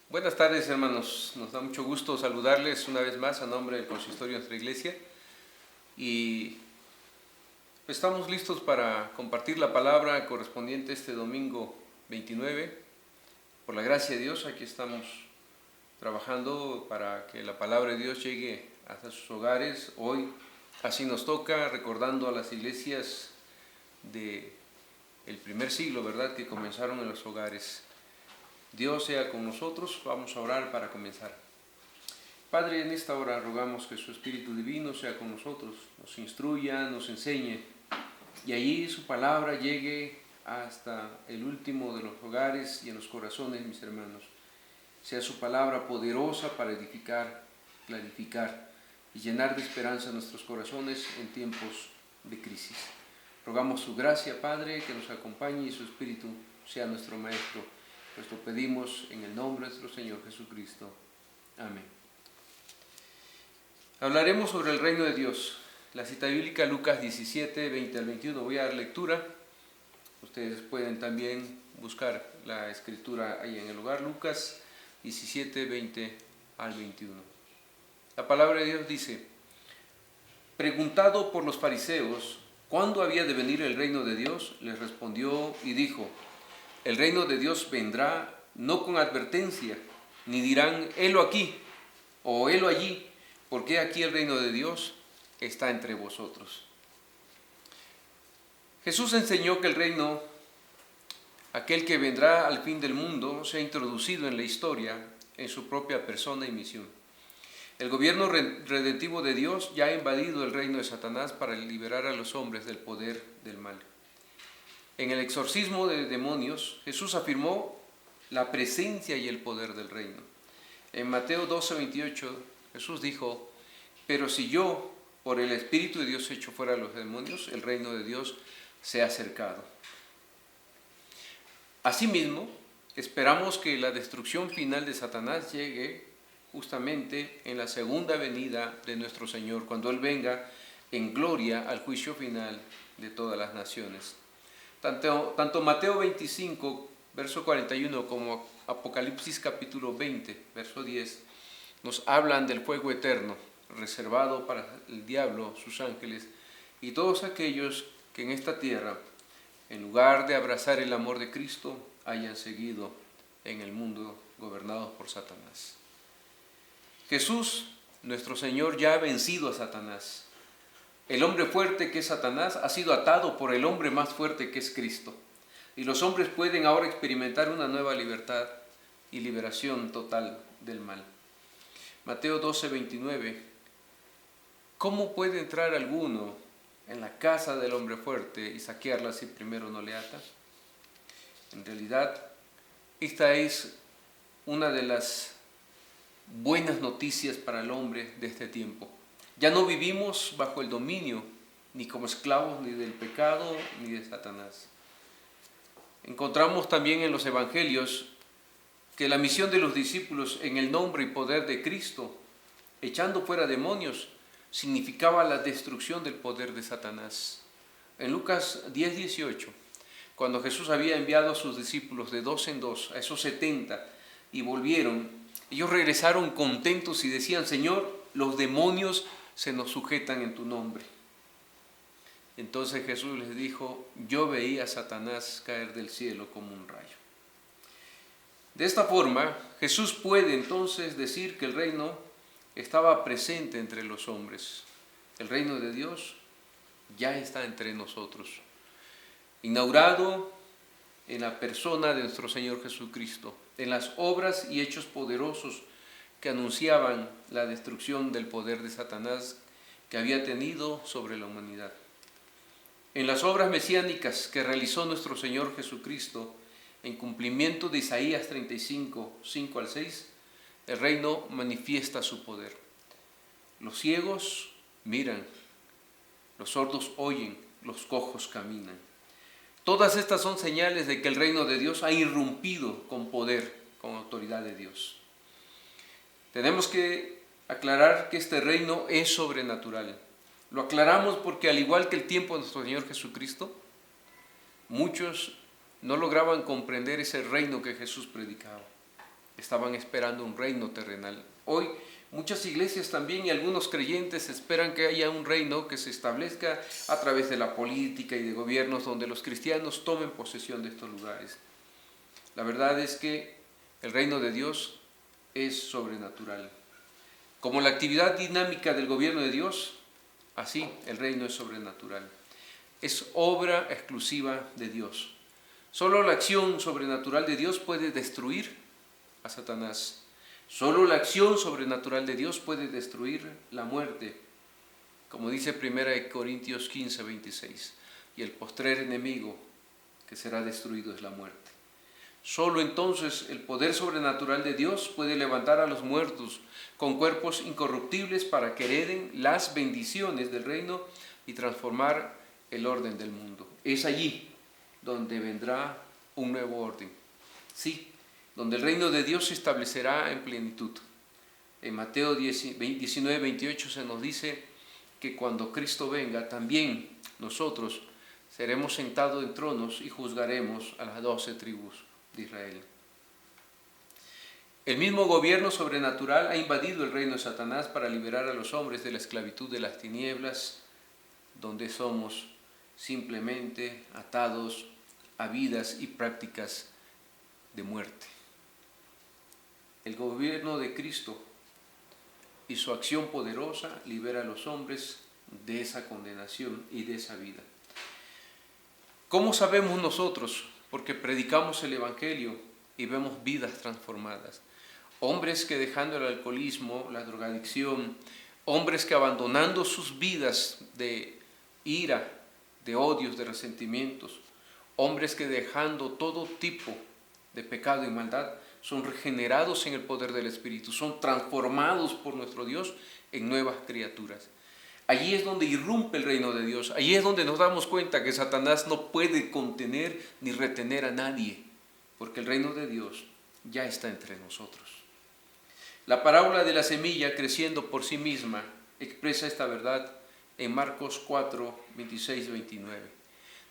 Buenas tardes, hermanos. Nos da mucho gusto saludarles una vez más a nombre del consistorio de nuestra iglesia y estamos listos para compartir la palabra correspondiente este domingo 29. Por la gracia de Dios, aquí estamos trabajando para que la palabra de Dios llegue hasta sus hogares. Hoy así nos toca, recordando a las iglesias del primer siglo, ¿verdad?, que comenzaron en los hogares. Dios sea con nosotros. Vamos a orar para comenzar. Padre, en esta hora rogamos que su Espíritu Divino sea con nosotros, nos instruya, nos enseñe, y allí su palabra llegue hasta el último de los hogares y en los corazones, mis hermanos. Sea su palabra poderosa para edificar, clarificar y llenar de esperanza nuestros corazones en tiempos de crisis. Rogamos su gracia, Padre, que nos acompañe y su Espíritu sea nuestro Maestro. Pues lo pedimos en el nombre de nuestro Señor Jesucristo. Amén. Hablaremos sobre el reino de Dios. La cita bíblica, Lucas 17, 20 al 21. Voy a dar lectura. Ustedes pueden también buscar la escritura ahí en el lugar. Lucas 17, 20 al 21. La palabra de Dios dice: preguntado por los fariseos ¿cuándo había de venir el reino de Dios?, les respondió y dijo: el reino de Dios vendrá no con advertencia, ni dirán, helo aquí o helo allí, porque aquí el reino de Dios está entre vosotros. Jesús enseñó que el reino, aquel que vendrá al fin del mundo, se ha introducido en la historia en su propia persona y misión. El gobierno redentivo de Dios ya ha invadido el reino de Satanás para liberar a los hombres del poder del mal. En el exorcismo de demonios, Jesús afirmó la presencia y el poder del reino. En Mateo 12, 28, Jesús dijo: pero si yo, por el Espíritu de Dios, echo fuera a los demonios, el reino de Dios se ha acercado. Asimismo, esperamos que la destrucción final de Satanás llegue justamente en la segunda venida de nuestro Señor, cuando Él venga en gloria al juicio final de todas las naciones. Tanto Mateo 25, verso 41, como Apocalipsis capítulo 20, verso 10, nos hablan del fuego eterno, reservado para el diablo, sus ángeles, y todos aquellos que en esta tierra, en lugar de abrazar el amor de Cristo, hayan seguido en el mundo gobernados por Satanás. Jesús, nuestro Señor, ya ha vencido a Satanás. El hombre fuerte que es Satanás ha sido atado por el hombre más fuerte que es Cristo. Y los hombres pueden ahora experimentar una nueva libertad y liberación total del mal. Mateo 12, 29. ¿Cómo puede entrar alguno en la casa del hombre fuerte y saquearla si primero no le ata? En realidad, esta es una de las buenas noticias para el hombre de este tiempo. Ya no vivimos bajo el dominio, ni como esclavos, ni del pecado, ni de Satanás. Encontramos también en los evangelios que la misión de los discípulos en el nombre y poder de Cristo, echando fuera demonios, significaba la destrucción del poder de Satanás. En Lucas 10, 18, cuando Jesús había enviado a sus discípulos de dos en dos, a esos 70, y volvieron, ellos regresaron contentos y decían: Señor, los demonios se nos sujetan en tu nombre. Entonces Jesús les dijo: yo veía a Satanás caer del cielo como un rayo. De esta forma, Jesús puede entonces decir que el reino estaba presente entre los hombres. El reino de Dios ya está entre nosotros, inaugurado en la persona de nuestro Señor Jesucristo, en las obras y hechos poderosos que anunciaban la destrucción del poder de Satanás que había tenido sobre la humanidad. En las obras mesiánicas que realizó nuestro Señor Jesucristo, en cumplimiento de Isaías 35, 5 al 6, el reino manifiesta su poder. Los ciegos miran, los sordos oyen, los cojos caminan. Todas estas son señales de que el reino de Dios ha irrumpido con poder, con autoridad de Dios. Tenemos que aclarar que este reino es sobrenatural. Lo aclaramos porque, al igual que el tiempo de nuestro Señor Jesucristo, muchos no lograban comprender ese reino que Jesús predicaba. estaban esperando un reino terrenal. Hoy muchas iglesias también y algunos creyentes esperan que haya un reino que se establezca a través de la política y de gobiernos donde los cristianos tomen posesión de estos lugares. La verdad es que el reino de Dios es sobrenatural. Como la actividad dinámica del gobierno de Dios, así el reino es sobrenatural. Es obra exclusiva de Dios. Solo la acción sobrenatural de Dios puede destruir a Satanás. Solo la acción sobrenatural de Dios puede destruir la muerte. Como dice 1 Corintios 15, 26. Y el postrer enemigo que será destruido es la muerte. Solo entonces el poder sobrenatural de Dios puede levantar a los muertos con cuerpos incorruptibles para que hereden las bendiciones del reino y transformar el orden del mundo. Es allí donde vendrá un nuevo orden. Sí, donde el reino de Dios se establecerá en plenitud. En Mateo 19, 28 se nos dice que cuando Cristo venga, también nosotros seremos sentados en tronos y juzgaremos a las 12 tribus de Israel. El mismo gobierno sobrenatural ha invadido el reino de Satanás para liberar a los hombres de la esclavitud de las tinieblas, donde somos simplemente atados a vidas y prácticas de muerte. El gobierno de Cristo y su acción poderosa libera a los hombres de esa condenación y de esa vida. ¿Cómo sabemos nosotros? Porque predicamos el Evangelio y vemos vidas transformadas. Hombres que dejando el alcoholismo, la drogadicción, hombres que abandonando sus vidas de ira, de odios, de resentimientos, hombres que dejando todo tipo de pecado y maldad, son regenerados en el poder del Espíritu, son transformados por nuestro Dios en nuevas criaturas. Allí es donde irrumpe el reino de Dios, allí es donde nos damos cuenta que Satanás no puede contener ni retener a nadie, porque el reino de Dios ya está entre nosotros. La parábola de la semilla creciendo por sí misma expresa esta verdad en Marcos 4, 26 y 29.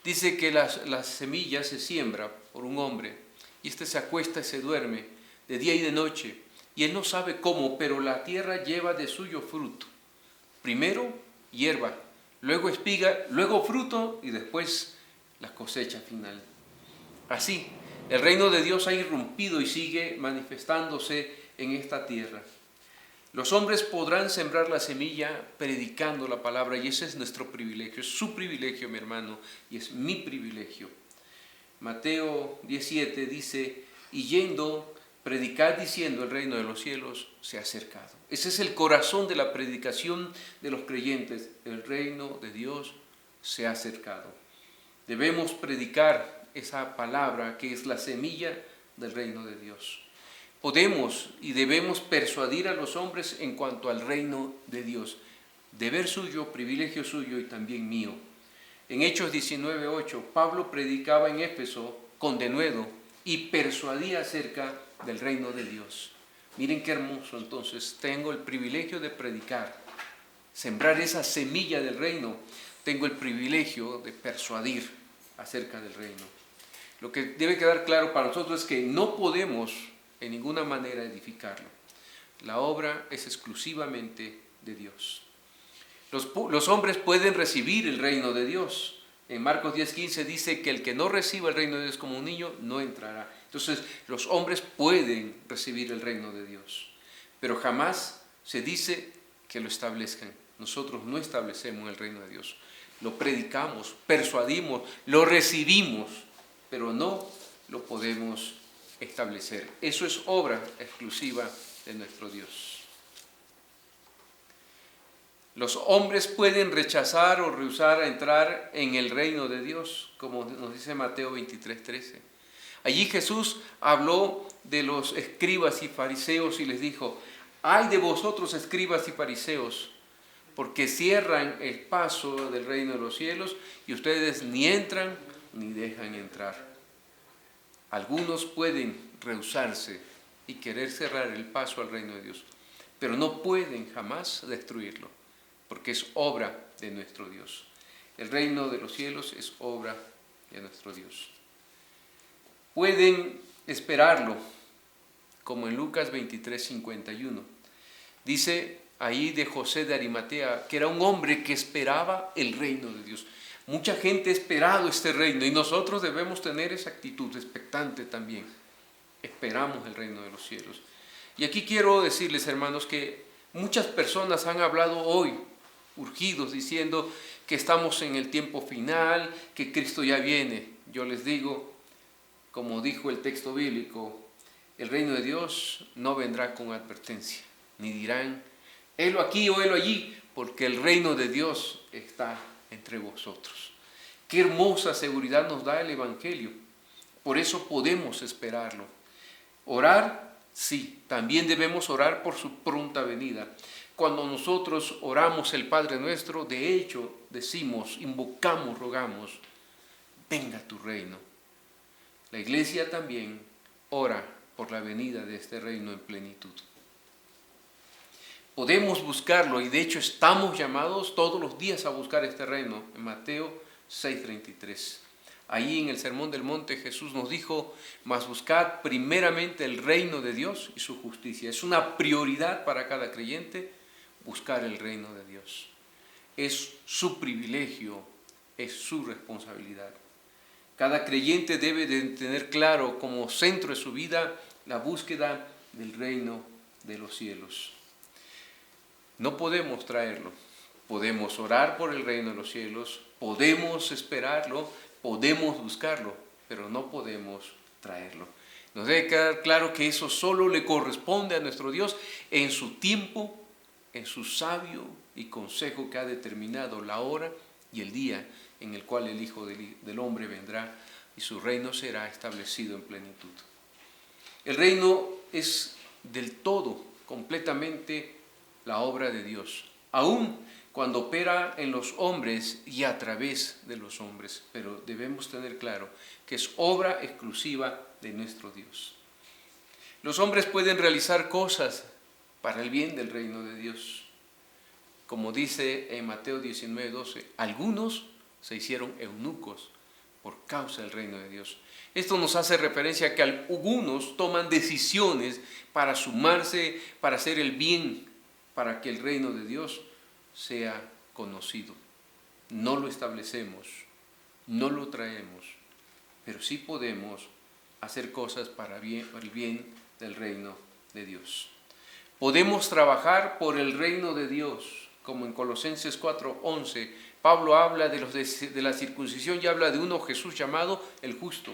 Dice que la semilla se siembra por un hombre y este se acuesta y se duerme de día y de noche y él no sabe cómo, pero la tierra lleva de suyo fruto. Primero hierba, luego espiga, luego fruto y después la cosecha final. Así, el reino de Dios ha irrumpido y sigue manifestándose en esta tierra. Los hombres podrán sembrar la semilla predicando la palabra y ese es nuestro privilegio, es su privilegio, mi hermano, y es mi privilegio. Mateo 17 dice, y yendo, predicad diciendo el reino de los cielos se ha acercado. Ese es el corazón de la predicación de los creyentes, el reino de Dios se ha acercado. Debemos predicar esa palabra que es la semilla del reino de Dios. Podemos y debemos persuadir a los hombres en cuanto al reino de Dios. Deber suyo, privilegio suyo y también mío. En Hechos 19:8, Pablo predicaba en Éfeso con denuedo y persuadía acerca del reino de Dios. Miren qué hermoso, entonces, tengo el privilegio de predicar, sembrar esa semilla del reino. Tengo el privilegio de persuadir acerca del reino. Lo que debe quedar claro para nosotros es que no podemos en ninguna manera edificarlo. La obra es exclusivamente de Dios. Los hombres pueden recibir el reino de Dios. En Marcos 10:15 dice que el que no reciba el reino de Dios como un niño no entrará. Entonces los hombres pueden recibir el reino de Dios, pero jamás se dice que lo establezcan. Nosotros no establecemos el reino de Dios. Lo predicamos, persuadimos, lo recibimos, pero no lo podemos establecer. Eso es obra exclusiva de nuestro Dios. Los hombres pueden rechazar o rehusar a entrar en el reino de Dios, como nos dice Mateo 23:13. Allí Jesús habló de los escribas y fariseos y les dijo, ay de vosotros escribas y fariseos, porque cierran el paso del reino de los cielos y ustedes ni entran ni dejan entrar. Algunos pueden rehusarse y querer cerrar el paso al reino de Dios, pero no pueden jamás destruirlo, porque es obra de nuestro Dios. El reino de los cielos es obra de nuestro Dios. Pueden esperarlo como en Lucas 23:51. Dice ahí de José de Arimatea, que era un hombre que esperaba el reino de Dios. Mucha gente ha esperado este reino y nosotros debemos tener esa actitud expectante también. Esperamos el reino de los cielos. Y aquí quiero decirles, hermanos, que muchas personas han hablado hoy, urgidos, diciendo que estamos en el tiempo final, que Cristo ya viene. Yo les digo, como dijo el texto bíblico, el reino de Dios no vendrá con advertencia, ni dirán, helo aquí o helo allí, porque el reino de Dios está entre vosotros. Qué hermosa seguridad nos da el Evangelio. Por eso podemos esperarlo. Orar, sí, también debemos orar por su pronta venida. Cuando nosotros oramos el Padre Nuestro, de hecho decimos, invocamos, rogamos, venga tu reino. La Iglesia también ora por la venida de este reino en plenitud. Podemos buscarlo y de hecho estamos llamados todos los días a buscar este reino. En Mateo 6:33. Ahí en el Sermón del Monte Jesús nos dijo, mas buscad primeramente el reino de Dios y su justicia. Es una prioridad para cada creyente buscar el reino de Dios. Es su privilegio, es su responsabilidad. Cada creyente debe de tener claro como centro de su vida la búsqueda del reino de los cielos. No podemos traerlo, podemos orar por el reino de los cielos, podemos esperarlo, podemos buscarlo, pero no podemos traerlo. Nos debe quedar claro que eso solo le corresponde a nuestro Dios en su tiempo, en su sabio y consejo que ha determinado la hora y el día en el cual el Hijo del Hombre vendrá y su reino será establecido en plenitud. El reino es del todo, completamente la obra de Dios, aun cuando opera en los hombres y a través de los hombres, pero debemos tener claro que es obra exclusiva de nuestro Dios. Los hombres pueden realizar cosas para el bien del reino de Dios, como dice en Mateo 19:12, algunos se hicieron eunucos por causa del reino de Dios. Esto nos hace referencia a que algunos toman decisiones para sumarse, para hacer el bien, para que el reino de Dios sea conocido. No lo establecemos, no lo traemos, pero sí podemos hacer cosas para el bien del reino de Dios. Podemos trabajar por el reino de Dios, como en Colosenses 4:11, Pablo habla de la circuncisión y habla de uno, Jesús llamado el justo,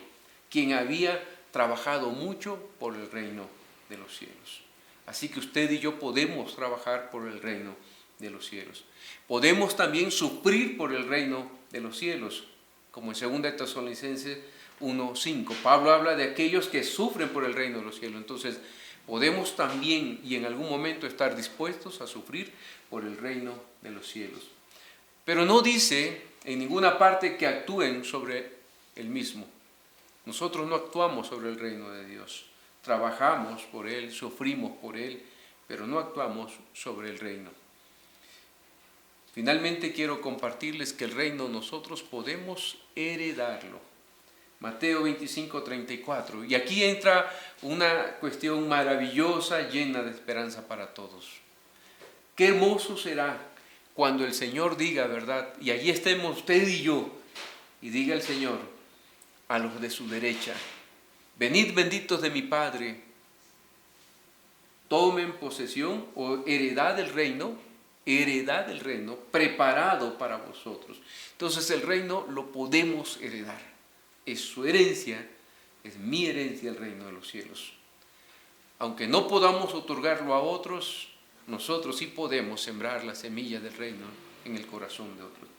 quien había trabajado mucho por el reino de los cielos. Así que usted y yo podemos trabajar por el reino de los cielos. Podemos también sufrir por el reino de los cielos, como en 2 Tesalonicenses 1:5. Pablo habla de aquellos que sufren por el reino de los cielos. Entonces, podemos también y en algún momento estar dispuestos a sufrir por el reino de los cielos. Pero no dice en ninguna parte que actúen sobre el mismo. Nosotros no actuamos sobre el reino de Dios. Trabajamos por él, sufrimos por él, pero no actuamos sobre el reino. Finalmente quiero compartirles que el reino nosotros podemos heredarlo. Mateo 25:34. Y aquí entra una cuestión maravillosa, llena de esperanza para todos. Qué hermoso será cuando el Señor diga, ¿verdad? Y allí estemos usted y yo, y diga el Señor a los de su derecha, venid benditos de mi Padre, tomen posesión o heredad del reino preparado para vosotros. Entonces el reino lo podemos heredar. Es su herencia, es mi herencia el reino de los cielos. Aunque no podamos otorgarlo a otros, nosotros sí podemos sembrar la semilla del reino en el corazón de otros.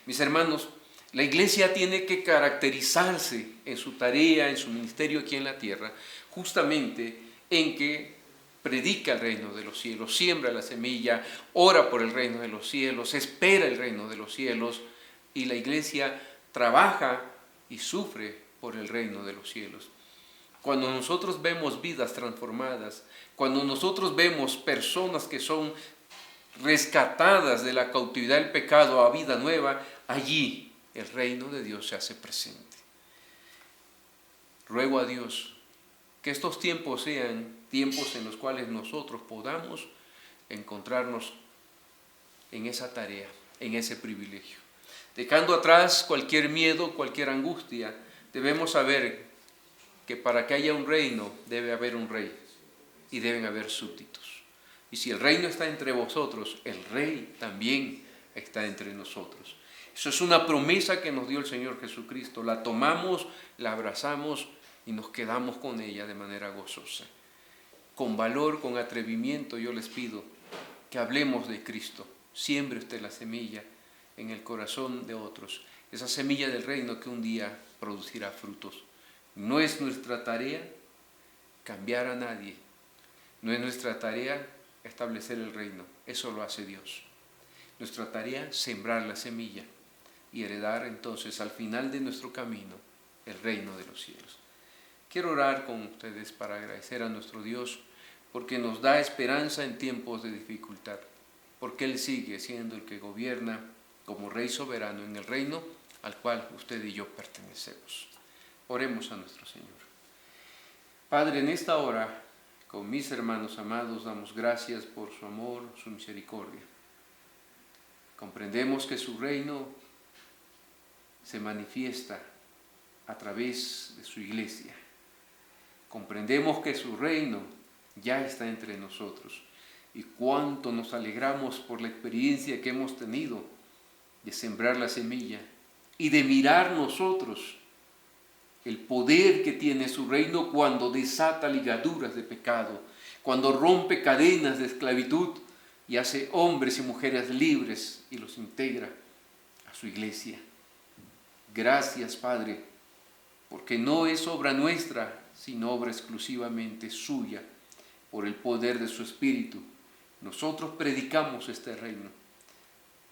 Mis hermanos, la iglesia tiene que caracterizarse en su tarea, en su ministerio aquí en la tierra, justamente en que predica el reino de los cielos, siembra la semilla, ora por el reino de los cielos, espera el reino de los cielos, y la iglesia trabaja y sufre por el reino de los cielos. Cuando nosotros vemos vidas transformadas, cuando nosotros vemos personas que son rescatadas de la cautividad del pecado a vida nueva, allí el reino de Dios se hace presente. Ruego a Dios Que estos tiempos sean tiempos en los cuales nosotros podamos encontrarnos en esa tarea, en ese privilegio. Dejando atrás cualquier miedo, cualquier angustia, debemos saber que para que haya un reino debe haber un rey y deben haber súbditos. Y si el reino está entre vosotros, el rey también está entre nosotros. Eso es una promesa que nos dio el Señor Jesucristo. La tomamos, la abrazamos y nos quedamos con ella de manera gozosa. Con valor, con atrevimiento, yo les pido que hablemos de Cristo. Siembre usted la semilla en el corazón de otros, esa semilla del reino que un día producirá frutos. No es nuestra tarea cambiar a nadie, no es nuestra tarea establecer el reino, eso lo hace Dios. Nuestra tarea, sembrar la semilla y heredar entonces al final de nuestro camino el reino de los cielos. Quiero orar con ustedes para agradecer a nuestro Dios porque nos da esperanza en tiempos de dificultad, porque Él sigue siendo el que gobierna como Rey soberano en el reino al cual usted y yo pertenecemos. Oremos a nuestro Señor. Padre, en esta hora, con mis hermanos amados, damos gracias por su amor, su misericordia. Comprendemos que su reino se manifiesta a través de su iglesia. Comprendemos que su reino ya está entre nosotros y cuánto nos alegramos por la experiencia que hemos tenido de sembrar la semilla y de mirar nosotros el poder que tiene su reino cuando desata ligaduras de pecado, cuando rompe cadenas de esclavitud y hace hombres y mujeres libres y los integra a su iglesia. Gracias, Padre, porque no es obra nuestra, sino obra exclusivamente suya, por el poder de su Espíritu. Nosotros predicamos este reino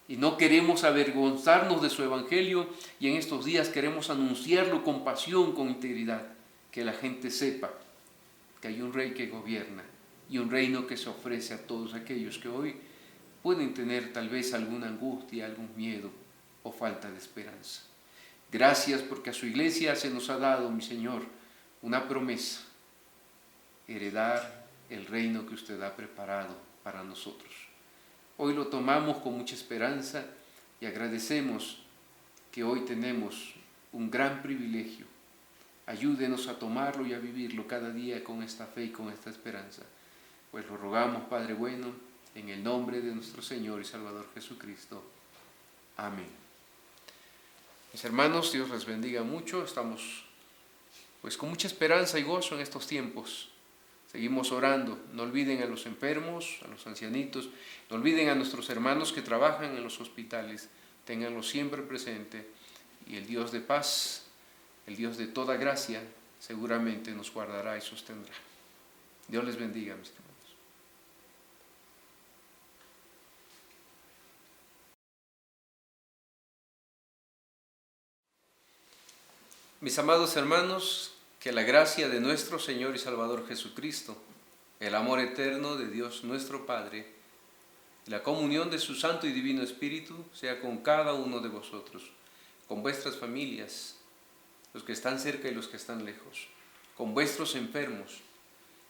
y no queremos avergonzarnos de su evangelio, y en estos días queremos anunciarlo con pasión, con integridad, que la gente sepa que hay un rey que gobierna y un reino que se ofrece a todos aquellos que hoy pueden tener tal vez alguna angustia, algún miedo o falta de esperanza. Gracias porque a su iglesia se nos ha dado, mi Señor, una promesa: heredar el reino que usted ha preparado para nosotros. Hoy lo tomamos con mucha esperanza y agradecemos que hoy tenemos un gran privilegio. Ayúdenos a tomarlo y a vivirlo cada día con esta fe y con esta esperanza. Pues lo rogamos, Padre bueno, en el nombre de nuestro Señor y Salvador Jesucristo. Amén. Mis hermanos, Dios les bendiga mucho. Estamos pues con mucha esperanza y gozo en estos tiempos. Seguimos orando. No olviden a los enfermos, a los ancianitos. No olviden a nuestros hermanos que trabajan en los hospitales. Ténganlo siempre presente. Y el Dios de paz, el Dios de toda gracia, seguramente nos guardará y sostendrá. Dios les bendiga, mis hermanos. Mis amados hermanos, que la gracia de nuestro Señor y Salvador Jesucristo, el amor eterno de Dios nuestro Padre, y la comunión de su Santo y Divino Espíritu sea con cada uno de vosotros, con vuestras familias, los que están cerca y los que están lejos, con vuestros enfermos,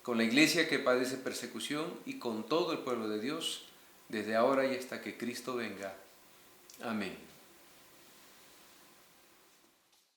con la iglesia que padece persecución y con todo el pueblo de Dios, desde ahora y hasta que Cristo venga. Amén.